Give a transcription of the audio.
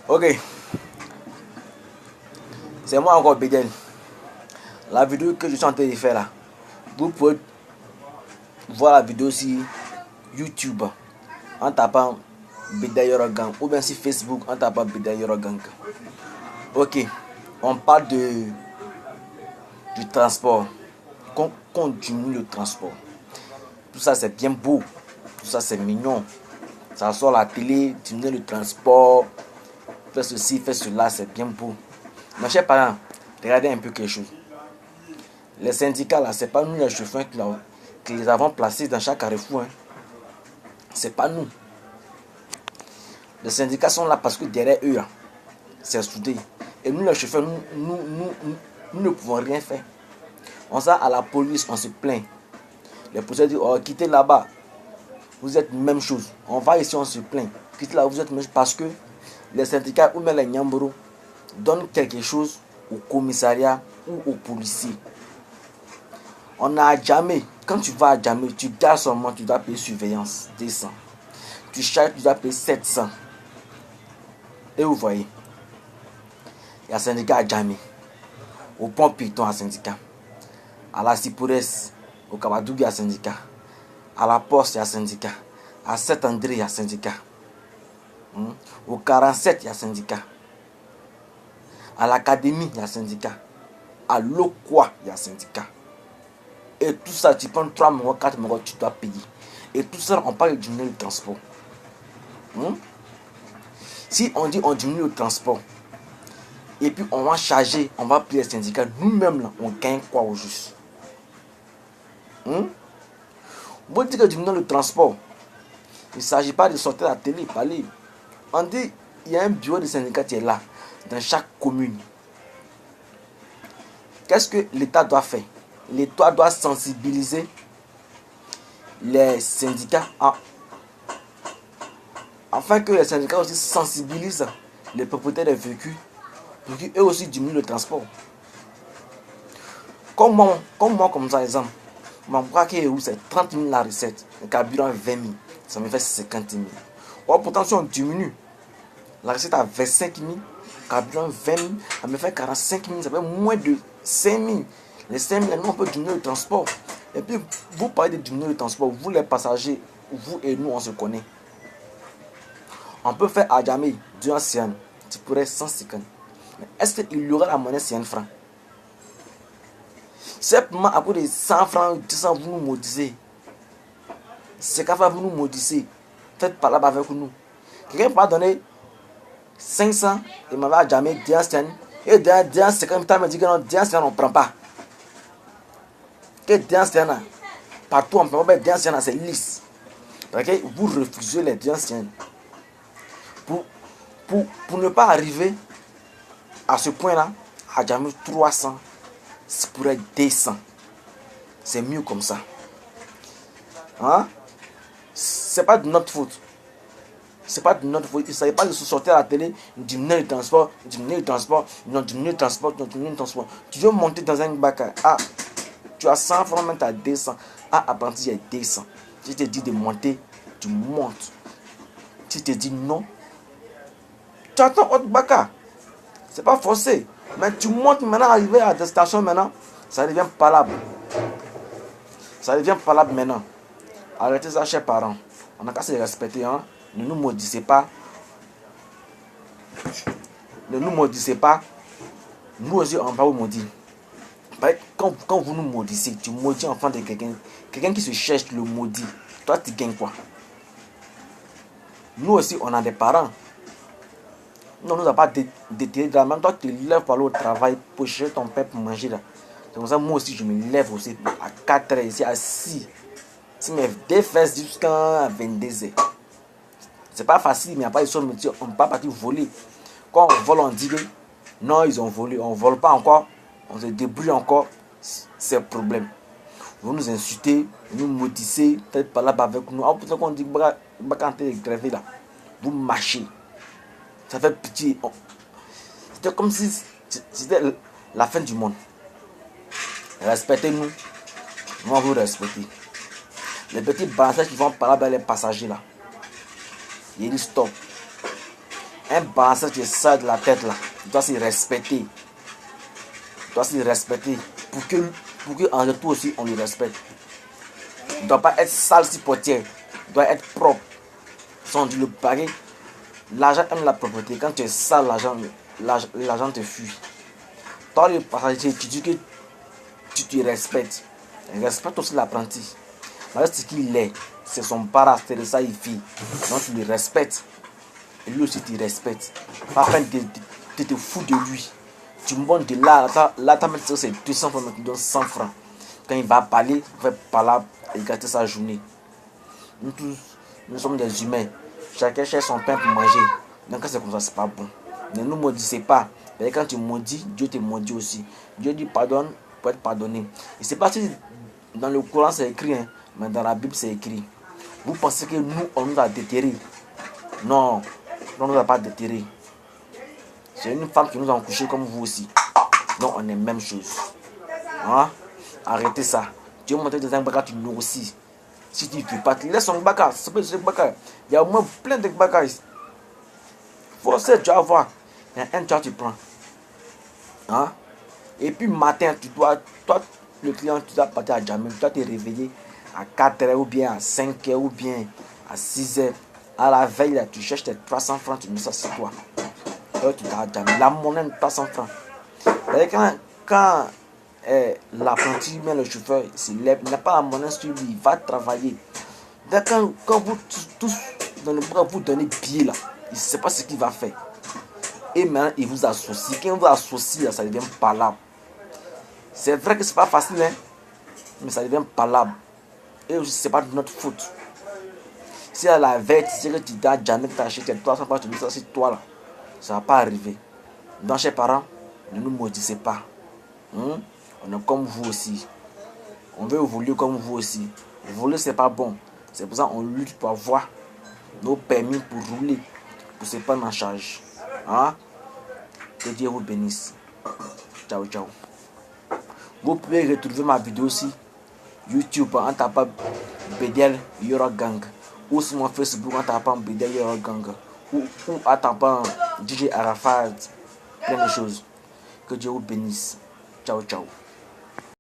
Ok, c'est moi encore Bédel. La vidéo que je suis en train de faire là, vous pouvez voir la vidéo sur YouTube en tapant Bédel Yorogang ou bien sur Facebook en tapant Bédel Yorogang. Ok, on parle du transport. Qu'on diminue le transport. Tout ça c'est bien beau, tout ça c'est mignon. Ça sort la télé, diminuer le transport, faire ceci, faire cela, c'est bien beau. Mes chers parents, regardez un peu quelque chose. Les syndicats là, c'est pas nous les chauffeurs qui les avons placés dans chaque carrefour. Hein. C'est pas nous. Les syndicats sont là parce que derrière eux, c'est soudé. Et nous les chauffeurs, nous ne pouvons rien faire. On va à la police, on se plaint. Les policiers disent, oh, quittez là-bas. Vous êtes même chose. On va ici, on se plaint. Quittez là, vous êtes même chose. Parce que les syndicats ou même les Nyamboro donnent quelque chose au commissariat ou aux policiers. On a à Djamé. Quand tu vas à Djamé, tu gardes seulement, tu dois payer surveillance 200. Tu charges, tu dois payer 700. Et vous voyez, il y a un syndicat à Djamé. Au pont Piton, il y a un syndicat. À la Cipourès, au Kabadougou, il y a un syndicat. À la Poste, il y a un syndicat. À Saint-André, il y a un syndicat. Au 47, il y a un syndicat. À l'Académie, il y a un syndicat. À Lokwa, il y a un syndicat. Et tout ça, tu prends 3 mois, 4 mois, tu dois payer. Et tout ça, on parle du diminuer le transport. Si on dit on diminue le transport, et puis on va charger, on va payer les syndicats, nous-mêmes, là, on gagne quoi au juste? Vous dites que diminuer le transport, il ne s'agit pas de sortir à la télé, parler. On dit, il y a un bureau de syndicat qui est là, dans chaque commune. Qu'est-ce que l'État doit faire? L'État doit sensibiliser les syndicats afin que les syndicats aussi sensibilisent les propriétaires des véhicules pour qu'eux aussi diminuent le transport. Comme moi, comme ça, exemple, mon bras qui est où c'est 30 000 la recette, le carburant 20 000, ça me fait 50 000. Or, pourtant, si on diminue la recette à 25 000, carburant 20 000, ça me fait 45 000, ça fait moins de 5 000. Les 5 000, nous, on peut diminuer le transport. Et puis, vous parlez de diminuer le transport, vous les passagers, vous et nous, on se connaît. On peut faire à Djamé, du ancien, tu pourrais 150. Mais est-ce qu'il y aura la monnaie 100 francs? Simplement à cause de 100 francs, 200, vous nous maudissez. C'est qu'à faire, vous nous maudissez. Faites pas là-bas avec nous. Quelqu'un peut donner 500 et m'avait à Djamé, du ancien. Et du ancien, quand il me dit que non, du ancien, on ne prend pas. Que du ancien, partout on ne prend pas, du ancien, c'est lisse. Parce que vous refusez les du anciens. Pour ne pas arriver à ce point-là, à Djamé 300, c'est pour être 200. C'est mieux comme ça. Hein? C'est pas de notre faute. C'est pas de notre faute. Il ne s'agit pas de se sortir à la télé, diminuer le transport, diminuer le transport, non, diminuer le transport, non, diminuer le transport. Tu veux monter dans un bac, tu as 100 francs, même tu as 200. À partir il y a 200. Si je te dis de monter, tu montes. Si je te dis non, tu attends autre bac. C'est pas forcé. Mais tu montes maintenant, arrivé à la station maintenant, ça devient palable. Ça devient palable maintenant. Arrêtez ça, chers parents. On n'a qu'à se respecter. Hein? Ne nous maudissez pas. Ne nous maudissez pas. Nous aussi, on va vous maudire. Quand vous nous maudissez, tu maudis enfant de quelqu'un. Quelqu'un qui se cherche le maudit. Toi, tu gagnes quoi? Nous aussi, on a des parents. Non, nous n'avons pas déterré de la même. Toi, tu te lèves pour aller au travail, pour chercher ton père pour manger. C'est comme ça, moi aussi, je me lève aussi à 4 h ici, à 6. Si mes deux fesses jusqu'à 22 h. C'est pas facile, mais il n'y a pas de chose. On ne peut pas partir voler. Quand on vole, on dit que non, ils ont volé. On ne vole pas encore. On se débrouille encore. C'est un problème. Vous nous insultez, vous nous maudissez, faites pas là-bas avec nous. Pour ça qu'on dit que quand tu es grévé là, vous marchez. Ça fait pitié. C'était comme si c'était la fin du monde. Respectez-nous. Moi, vous respectez. Les petits bâtards qui vont parler avec les passagers là. Il dit stop. Un balancier, tu sors de la tête là. Tu dois se respecter. Tu dois se respecter. Pour que en retour aussi, on le respecte. Tu ne dois pas être sale si portière. Tu dois être propre. Sans du le pari. L'argent aime la propreté. Quand tu es sale, l'argent te fuit. Toi, le passager, tu dis que tu te respectes. Respecte aussi l'apprenti. Malgré ce qu'il est, c'est son para, c'est ça il fait. Donc tu le respectes. Et lui aussi tu respectes. Pas peine de te foutre de lui. Tu montes de là, t'as mis c'est 200 francs, tu donnes 100 francs. Quand il va parler, il va parler et gâter sa journée. Nous tous, nous sommes des humains. Chacun cherche son pain pour manger. Donc quand c'est comme ça, c'est pas bon. Ne nous maudissez pas. Et quand tu maudis, Dieu te maudit aussi. Dieu dit pardonne pour être pardonné. Et c'est pas si dans le Coran c'est écrit, hein, mais dans la Bible c'est écrit. Vous pensez que nous, on nous a déterrés? Non, on ne nous a pas déterrés. C'est une femme qui nous a couché comme vous aussi. Donc on est même chose. Hein? Arrêtez ça. Dieu montre des bagages, tu nous aussi. Si tu ne fais pas, tu laisses son bagage. Il y a au moins plein de bagages. Forcez, tu vas voir. Il y a un, tu prends. Hein? Et puis matin, toi, le client, tu dois partir à Jamil, tu dois te réveiller à 4h ou bien à 5h ou bien à 6h. À la veille, là, tu cherches tes 300 francs, tu mets ça sur toi. Alors tu t'as Jamil. La monnaie de 300 francs. Quand l'apprenti met le chauffeur, il n'a pas la monnaie sur lui, il va travailler. Quand vous tous dans le bras, vous donnez pied là, il ne sait pas ce qu'il va faire. Et maintenant, il vous associe. Quand il vous associe, là, ça devient palable. C'est vrai que c'est pas facile, hein, mais ça devient palable. Et c'est pas de notre faute. Si à la veille, tu sais que tu dois jamais t'acheter 300 francs, tu dis ça c'est toi là, ça va pas arriver. Donc, chers parents, ne nous maudissez pas. On est comme vous aussi. On veut évoluer comme vous aussi. Voler, c'est pas bon. C'est pour ça qu'on lutte pour avoir nos permis pour rouler, pour se prendre en charge. Hein? Que Dieu vous bénisse. Ciao, ciao. Vous pouvez retrouver ma vidéo aussi YouTube en tapant Bédel Yoro Gang, ou sur mon Facebook en tapant Bédel Yoro Gang, ou en tapant DJ Arafat, plein de choses. Que Dieu vous bénisse. Ciao, ciao.